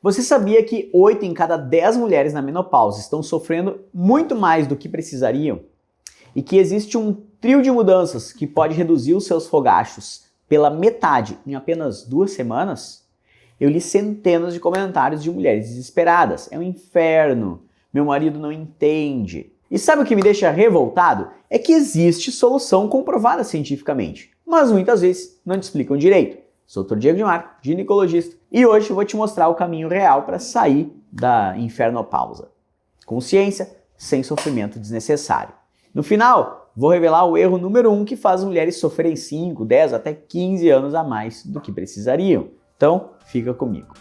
Você sabia que 8 em cada 10 mulheres na menopausa estão sofrendo muito mais do que precisariam? E que existe um trio de mudanças que pode reduzir os seus fogachos pela metade em apenas 2 semanas? Eu li centenas de comentários de mulheres desesperadas. É um inferno. Meu marido não entende. E sabe o que me deixa revoltado? É que existe solução comprovada cientificamente, mas muitas vezes não te explicam direito. Sou o Dr. Diego de Marco, ginecologista, e hoje eu vou te mostrar o caminho real para sair da infernopausa. Com ciência, sem sofrimento desnecessário. No final, vou revelar o erro número 1 que faz mulheres sofrerem 5, 10, até 15 anos a mais do que precisariam. Então, fica comigo.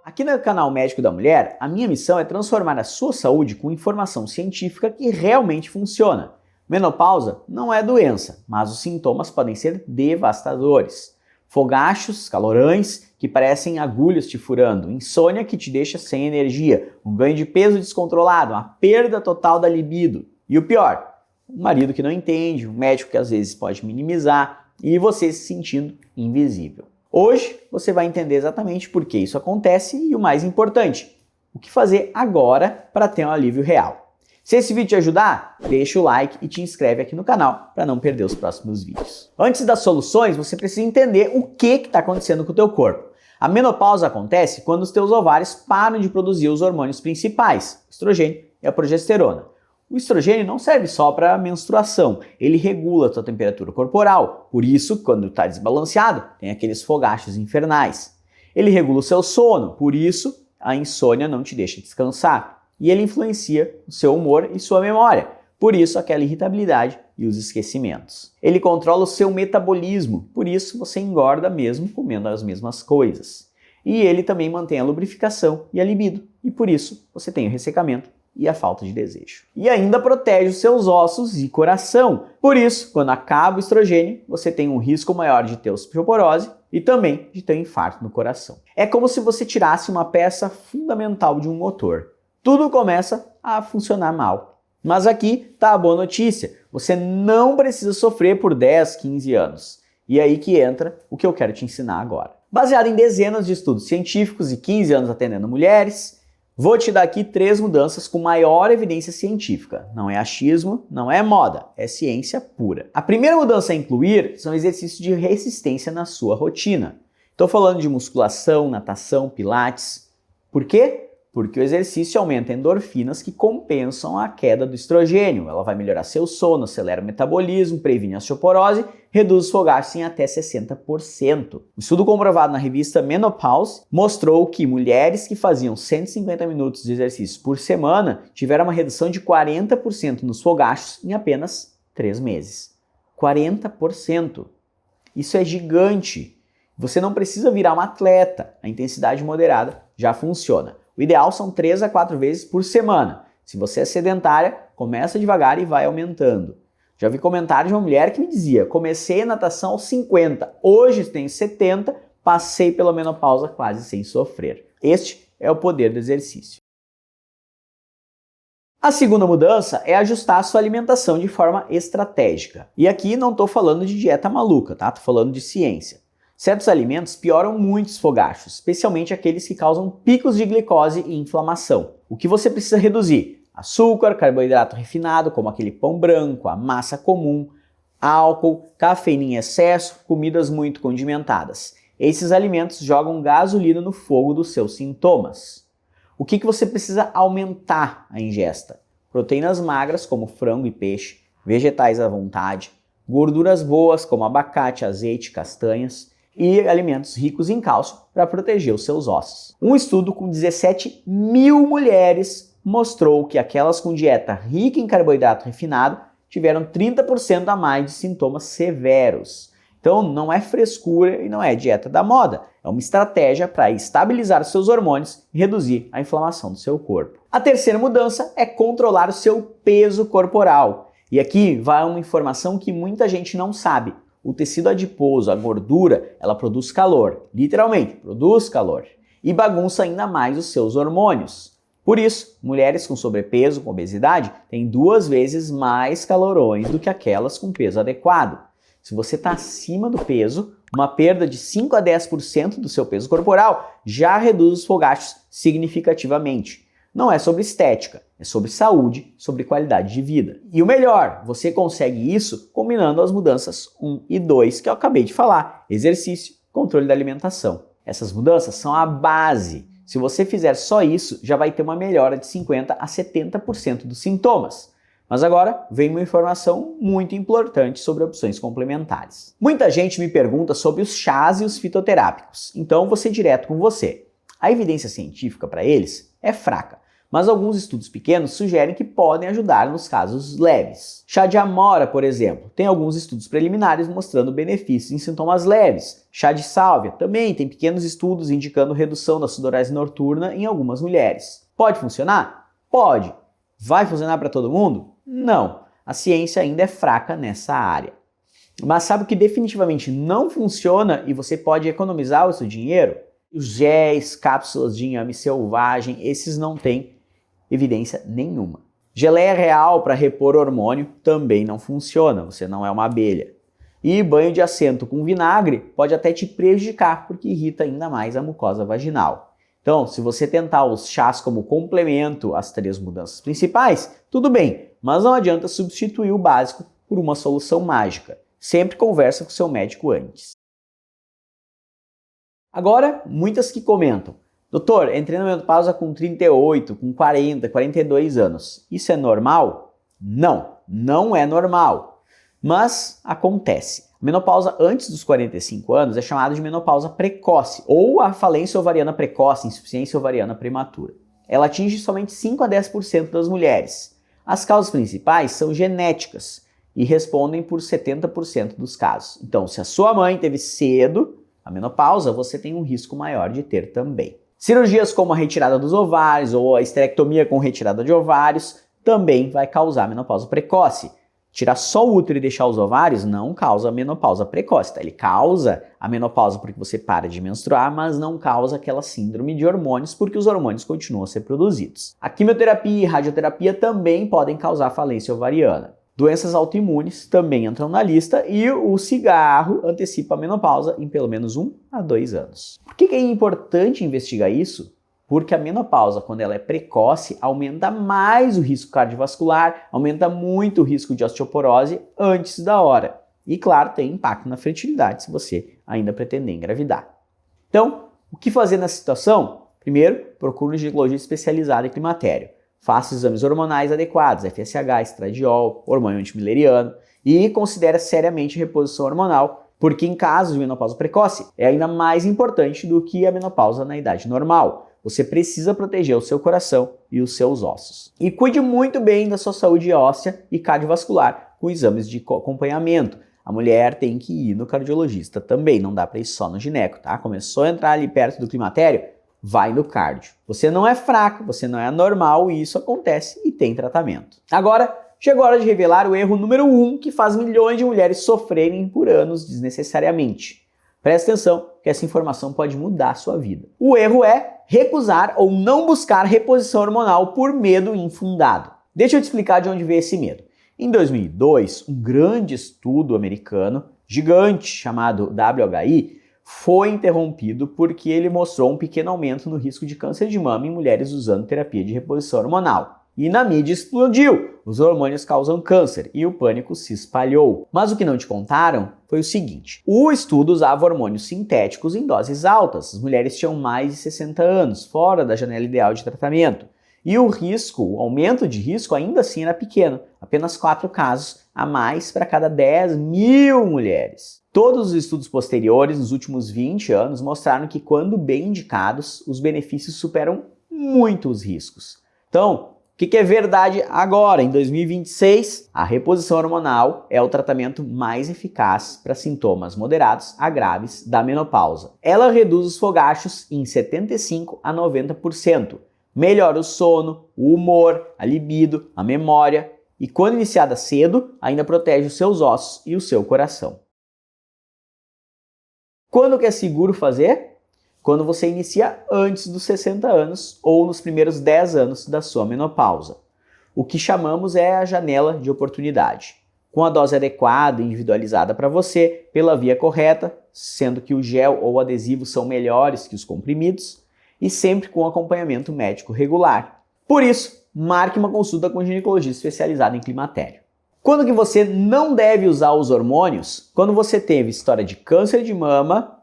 Aqui no canal Médico da Mulher, a minha missão é transformar a sua saúde com informação científica que realmente funciona. Menopausa não é doença, mas os sintomas podem ser devastadores. Fogachos, calorões que parecem agulhas te furando, insônia que te deixa sem energia, um ganho de peso descontrolado, uma perda total da libido. E o pior, um marido que não entende, um médico que às vezes pode minimizar e você se sentindo invisível. Hoje você vai entender exatamente por que isso acontece e o mais importante, o que fazer agora para ter um alívio real. Se esse vídeo te ajudar, deixa o like e te inscreve aqui no canal para não perder os próximos vídeos. Antes das soluções, você precisa entender o que está acontecendo com o teu corpo. A menopausa acontece quando os teus ovários param de produzir os hormônios principais, o estrogênio e a progesterona. O estrogênio não serve só para menstruação, ele regula a tua temperatura corporal, por isso, quando está desbalanceado, tem aqueles fogachos infernais. Ele regula o seu sono, por isso, a insônia não te deixa descansar. E ele influencia o seu humor e sua memória, por isso aquela irritabilidade e os esquecimentos. Ele controla o seu metabolismo, por isso você engorda mesmo comendo as mesmas coisas. E ele também mantém a lubrificação e a libido, e por isso você tem o ressecamento e a falta de desejo. E ainda protege os seus ossos e coração, por isso, quando acaba o estrogênio, você tem um risco maior de ter osteoporose e também de ter um infarto no coração. É como se você tirasse uma peça fundamental de um motor. Tudo começa a funcionar mal. Mas aqui está a boa notícia. Você não precisa sofrer por 10, 15 anos. E é aí que entra o que eu quero te ensinar agora. Baseado em dezenas de estudos científicos e 15 anos atendendo mulheres, vou te dar aqui 3 mudanças com maior evidência científica. Não é achismo, não é moda, é ciência pura. A primeira mudança a incluir são exercícios de resistência na sua rotina. Estou falando de musculação, natação, pilates. Por quê? Porque o exercício aumenta endorfinas que compensam a queda do estrogênio. Ela vai melhorar seu sono, acelera o metabolismo, previne a osteoporose, reduz os fogachos em até 60%. Um estudo comprovado na revista Menopause mostrou que mulheres que faziam 150 minutos de exercício por semana tiveram uma redução de 40% nos fogachos em apenas 3 meses. 40%! Isso é gigante! Você não precisa virar um atleta, a intensidade moderada já funciona. O ideal são 3 a 4 vezes por semana. Se você é sedentária, começa devagar e vai aumentando. Já vi comentário de uma mulher que me dizia: comecei a natação aos 50, hoje tenho 70, passei pela menopausa quase sem sofrer. Este é o poder do exercício. A segunda mudança é ajustar a sua alimentação de forma estratégica. E aqui não estou falando de dieta maluca, tá? Estou falando de ciência. Certos alimentos pioram muito os fogachos, especialmente aqueles que causam picos de glicose e inflamação. O que você precisa reduzir? Açúcar, carboidrato refinado, como aquele pão branco, a massa comum, álcool, cafeína em excesso, comidas muito condimentadas. Esses alimentos jogam gasolina no fogo dos seus sintomas. O que você precisa aumentar a ingesta? Proteínas magras, como frango e peixe, vegetais à vontade, gorduras boas, como abacate, azeite, castanhas, e alimentos ricos em cálcio para proteger os seus ossos. Um estudo com 17 mil mulheres mostrou que aquelas com dieta rica em carboidrato refinado tiveram 30% a mais de sintomas severos. Então não é frescura e não é dieta da moda, é uma estratégia para estabilizar os seus hormônios e reduzir a inflamação do seu corpo. A terceira mudança é controlar o seu peso corporal. E aqui vai uma informação que muita gente não sabe. O tecido adiposo, a gordura, ela produz calor, literalmente, produz calor, e bagunça ainda mais os seus hormônios. Por isso, mulheres com sobrepeso, com obesidade, têm 2 vezes mais calorões do que aquelas com peso adequado. Se você está acima do peso, Uma perda de 5 a 10% do seu peso corporal já reduz os fogachos significativamente. Não é sobre estética, é sobre saúde, sobre qualidade de vida. E o melhor, você consegue isso combinando as mudanças 1 e 2 que eu acabei de falar: exercício, controle da alimentação. Essas mudanças são a base. Se você fizer só isso, já vai ter uma melhora de 50 a 70% dos sintomas. Mas agora vem uma informação muito importante sobre opções complementares. Muita gente me pergunta sobre os chás e os fitoterápicos, então vou ser direto com você. A evidência científica para eles é fraca, mas alguns estudos pequenos sugerem que podem ajudar nos casos leves. Chá de amora, por exemplo, tem alguns estudos preliminares mostrando benefícios em sintomas leves. Chá de sálvia também tem pequenos estudos indicando redução da sudorese noturna em algumas mulheres. Pode funcionar? Pode. Vai funcionar para todo mundo? Não. A ciência ainda é fraca nessa área. Mas sabe o que definitivamente não funciona e você pode economizar o seu dinheiro? Os géis, cápsulas de inhame selvagem, esses não têm evidência nenhuma. Geleia real para repor hormônio também não funciona, você não é uma abelha. E banho de assento com vinagre pode até te prejudicar, porque irrita ainda mais a mucosa vaginal. Então, se você tentar os chás como complemento às 3 mudanças principais, tudo bem, mas não adianta substituir o básico por uma solução mágica. Sempre conversa com seu médico antes. Agora, muitas que comentam: doutor, entrei na menopausa com 38, com 40, 42 anos. Isso é normal? Não, não é normal. Mas acontece. A menopausa antes dos 45 anos é chamada de menopausa precoce, ou a falência ovariana precoce, insuficiência ovariana prematura. Ela atinge somente 5 a 10% das mulheres. As causas principais são genéticas e respondem por 70% dos casos. Então, se a sua mãe teve cedo a menopausa, você tem um risco maior de ter também. Cirurgias como a retirada dos ovários ou a esterectomia com retirada de ovários também vai causar menopausa precoce. Tirar só o útero e deixar os ovários não causa menopausa precoce, tá? Ele causa a menopausa porque você para de menstruar, mas não causa aquela síndrome de hormônios porque os hormônios continuam a ser produzidos. A quimioterapia e radioterapia também podem causar falência ovariana. Doenças autoimunes também entram na lista e o cigarro antecipa a menopausa em pelo menos 1 a 2 anos. Por que é importante investigar isso? Porque a menopausa, quando ela é precoce, aumenta mais o risco cardiovascular, aumenta muito o risco de osteoporose antes da hora. E, claro, tem impacto na fertilidade se você ainda pretender engravidar. Então, o que fazer nessa situação? Primeiro, procure um ginecologista especializado em climatério. Faça exames hormonais adequados, FSH, estradiol, hormônio antimileriano e considere seriamente reposição hormonal, porque em casos de menopausa precoce é ainda mais importante do que a menopausa na idade normal. Você precisa proteger o seu coração e os seus ossos. E cuide muito bem da sua saúde óssea e cardiovascular com exames de acompanhamento. A mulher tem que ir no cardiologista também, não dá para ir só no gineco, tá? Começou a entrar ali perto do climatério, vai no cardio. Você não é fraco, você não é anormal e isso acontece e tem tratamento. Agora, chegou a hora de revelar o erro número 1 que faz milhões de mulheres sofrerem por anos desnecessariamente. Presta atenção que essa informação pode mudar a sua vida. O erro é recusar ou não buscar reposição hormonal por medo infundado. Deixa eu te explicar de onde veio esse medo. Em 2002, um grande estudo americano, gigante, chamado WHI, foi interrompido porque ele mostrou um pequeno aumento no risco de câncer de mama em mulheres usando terapia de reposição hormonal. E na mídia explodiu, os hormônios causam câncer e o pânico se espalhou. Mas o que não te contaram foi o seguinte: o estudo usava hormônios sintéticos em doses altas. As mulheres tinham mais de 60 anos, fora da janela ideal de tratamento. E o aumento de risco ainda assim era pequeno, apenas 4 casos a mais para cada 10 mil mulheres. Todos os estudos posteriores nos últimos 20 anos mostraram que quando bem indicados, os benefícios superam muito os riscos. Então, o que é verdade agora, em 2026? A reposição hormonal é o tratamento mais eficaz para sintomas moderados a graves da menopausa. Ela reduz os fogachos em 75 a 90%, melhora o sono, o humor, a libido, a memória e, quando iniciada cedo, ainda protege os seus ossos e o seu coração. Quando que é seguro fazer? Quando você inicia antes dos 60 anos ou nos primeiros 10 anos da sua menopausa. O que chamamos é a janela de oportunidade. com a dose adequada e individualizada para você, pela via correta, sendo que o gel ou adesivo são melhores que os comprimidos, e sempre com acompanhamento médico regular. Por isso, marque uma consulta com um ginecologista especializado em climatério. Quando que você não deve usar os hormônios? Quando você teve história de câncer de mama,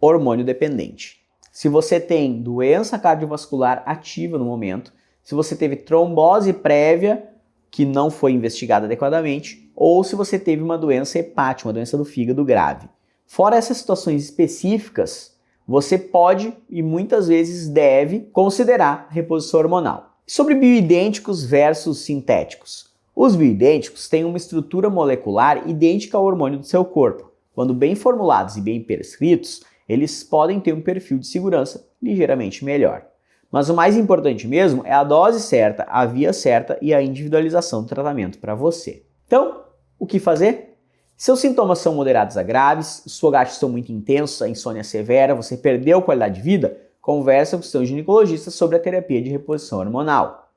hormônio dependente. Se você tem doença cardiovascular ativa no momento, se você teve trombose prévia que não foi investigada adequadamente, ou se você teve uma doença hepática, uma doença do fígado grave. Fora essas situações específicas, você pode e muitas vezes deve considerar reposição hormonal. Sobre bioidênticos versus sintéticos. Os bioidênticos têm uma estrutura molecular idêntica ao hormônio do seu corpo. Quando bem formulados e bem prescritos, eles podem ter um perfil de segurança ligeiramente melhor. Mas o mais importante mesmo é a dose certa, a via certa e a individualização do tratamento para você. Então, o que fazer? Seus sintomas são moderados a graves, os fogachos estão muito intensos, a insônia severa, você perdeu qualidade de vida, conversa com seu ginecologista sobre a terapia de reposição hormonal.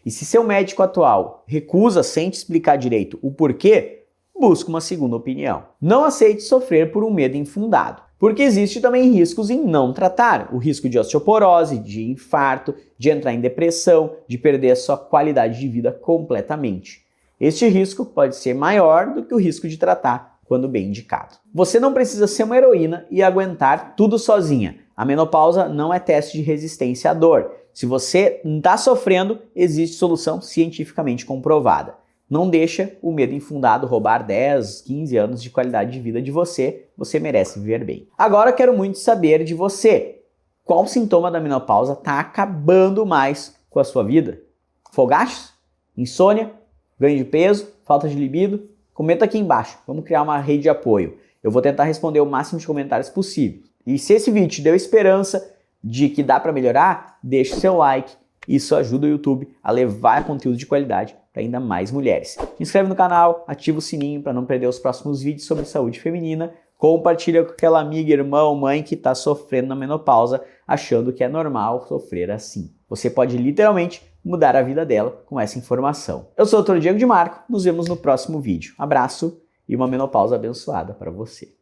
E se seu médico atual recusa sem te explicar direito o porquê, busque uma segunda opinião. Não aceite sofrer por um medo infundado, porque existe também riscos em não tratar. O risco de osteoporose, de infarto, de entrar em depressão, de perder a sua qualidade de vida completamente. Este risco pode ser maior do que o risco de tratar quando bem indicado. Você não precisa ser uma heroína e aguentar tudo sozinha. A menopausa não é teste de resistência à dor. Se você está sofrendo, existe solução cientificamente comprovada. Não deixa o medo infundado roubar 10, 15 anos de qualidade de vida de você. Você merece viver bem. Agora eu quero muito saber de você. Qual sintoma da menopausa está acabando mais com a sua vida? Fogachos? Insônia? Ganho de peso? Falta de libido? Comenta aqui embaixo. Vamos criar uma rede de apoio. Eu vou tentar responder o máximo de comentários possível. E se esse vídeo te deu esperança de que dá para melhorar, deixa o seu like. Isso ajuda o YouTube a levar conteúdo de qualidade para ainda mais mulheres. Se inscreve no canal, ativa o sininho para não perder os próximos vídeos sobre saúde feminina. Compartilha com aquela amiga, irmão, mãe que está sofrendo na menopausa, achando que é normal sofrer assim. Você pode literalmente mudar a vida dela com essa informação. Eu sou o Dr. Diego de Marco, nos vemos no próximo vídeo. Abraço e uma menopausa abençoada para você.